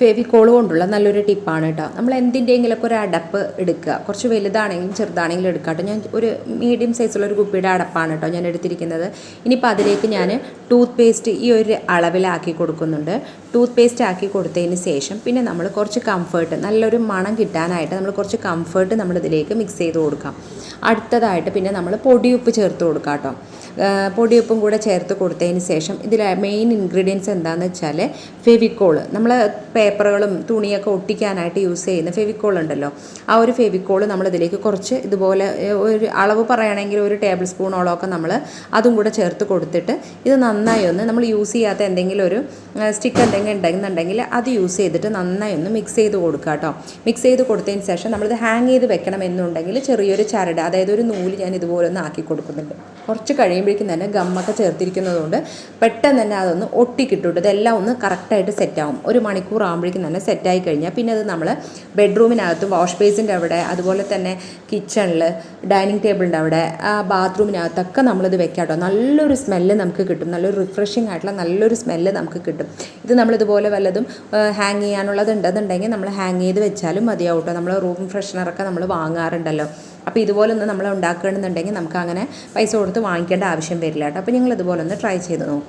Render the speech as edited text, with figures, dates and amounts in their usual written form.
ഫെവിക്കോൾ കൊണ്ടുള്ള നല്ലൊരു ടിപ്പാണ് കേട്ടോ. നമ്മൾ എന്തിൻ്റെയെങ്കിലുമൊക്കെ ഒരു അടപ്പ് എടുക്കുക, കുറച്ച് വലുതാണെങ്കിലും ചെറുതാണെങ്കിലും എടുക്കുക കേട്ടോ. ഞാൻ ഒരു മീഡിയം സൈസുള്ള ഒരു കുപ്പിയുടെ അടപ്പാണ് കേട്ടോ ഞാൻ എടുത്തിരിക്കുന്നത്. ഇനിയിപ്പോൾ അതിലേക്ക് ഞാൻ ടൂത്ത് പേസ്റ്റ് ഈ ഒരു അളവിലാക്കി കൊടുക്കുന്നുണ്ട്. ടൂത്ത് പേസ്റ്റ് ആക്കി കൊടുത്തതിന് ശേഷം പിന്നെ നമ്മൾ കുറച്ച് കംഫേർട്ട്, നല്ലൊരു മണം കിട്ടാനായിട്ട് നമ്മൾ കുറച്ച് കംഫേർട്ട് നമ്മളിതിലേക്ക് മിക്സ് ചെയ്ത് കൊടുക്കാം. അടുത്തതായിട്ട് പിന്നെ നമ്മൾ പൊടിയുപ്പ് ചേർത്ത് കൊടുക്കാം കേട്ടോ. പൊടിയുപ്പും കൂടെ ചേർത്ത് കൊടുത്തതിന് ശേഷം ഇതിൽ മെയിൻ ഇൻഗ്രീഡിയൻസ് എന്താണെന്ന് വെച്ചാൽ ഫെവിക്കോൾ. നമ്മൾ പേപ്പറുകളും തുണിയൊക്കെ ഒട്ടിക്കാനായിട്ട് യൂസ് ചെയ്യുന്ന ഫെവിക്കോൾ ഉണ്ടല്ലോ, ആ ഒരു ഫെവിക്കോൾ നമ്മളിതിലേക്ക് കുറച്ച് ഇതുപോലെ ഒരു അളവ് പറയുകയാണെങ്കിൽ ഒരു ടേബിൾ സ്പൂണോളമൊക്കെ നമ്മൾ അതും കൂടെ ചേർത്ത് കൊടുത്തിട്ട് ഇത് നന്നായി ഒന്ന് നമ്മൾ യൂസ് ചെയ്യാത്ത എന്തെങ്കിലും ഒരു സ്റ്റിക്ക് എന്തെങ്കിലും ഉണ്ടെന്നുണ്ടെങ്കിൽ അത് യൂസ് ചെയ്തിട്ട് നന്നായി ഒന്ന് മിക്സ് ചെയ്ത് കൊടുക്കുക കേട്ടോ. മിക്സ് ചെയ്ത് കൊടുത്തതിന് ശേഷം നമ്മളിത് ഹാങ് ചെയ്ത് വെക്കണം എന്നുണ്ടെങ്കിൽ ചെറിയൊരു ചരട്, അതായത് ഒരു നൂല് ഞാൻ ഇതുപോലെ ഒന്ന് ആക്കി കൊടുക്കുന്നുണ്ട്. കുറച്ച് കഴിയുമ്പോഴേക്കും തന്നെ ഗമ്മൊക്കെ ചേർത്തിരിക്കുന്നതുകൊണ്ട് പെട്ടെന്ന് തന്നെ അതൊന്ന് ഒട്ടിക്കിട്ടും. ഇതെല്ലാം ഒന്ന് കറക്റ്റായിട്ട് സെറ്റാവും. ഒരു മണിക്കൂർ ആകുമ്പോഴേക്കും തന്നെ സെറ്റായി കഴിഞ്ഞാൽ പിന്നെ അത് നമ്മൾ ബെഡ്റൂമിനകത്തും വാഷ് ബേസിൻ്റെ അവിടെ, അതുപോലെ തന്നെ കിച്ചണിൽ, ഡൈനിങ് ടേബിളിൻ്റെ അവിടെ, ബാത്റൂമിനകത്തൊക്കെ നമ്മളിത് വെക്കാം കേട്ടോ. നല്ലൊരു സ്മെല്ല് നമുക്ക് കിട്ടും, നല്ലൊരു റിഫ്രഷിംഗ് ആയിട്ടുള്ള നല്ലൊരു സ്മെല്ല് നമുക്ക് കിട്ടും. ഇത് നമ്മളിതുപോലെ വല്ലതും ഹാങ് ചെയ്യാനുള്ളത് ഉണ്ടെന്നുണ്ടെങ്കിൽ നമ്മൾ ഹാങ് ചെയ്ത് വെച്ചാലും മതിയാവും കേട്ടോ. നമ്മൾ റൂം ഫ്രഷ്നറൊക്കെ നമ്മൾ വാങ്ങാറുണ്ടല്ലോ. അപ്പോൾ ഇതുപോലൊന്ന് നമ്മൾ ഉണ്ടാക്കുകയാണെന്നുണ്ടെങ്കിൽ നമുക്ക് അങ്ങനെ പൈസ കൊടുത്ത് വാങ്ങിക്കേണ്ട ആവശ്യം വരില്ല കേട്ടോ. അപ്പോൾ നിങ്ങൾ ഇതുപോലെ ഒന്ന് ട്രൈ ചെയ്ത് നോക്കുക.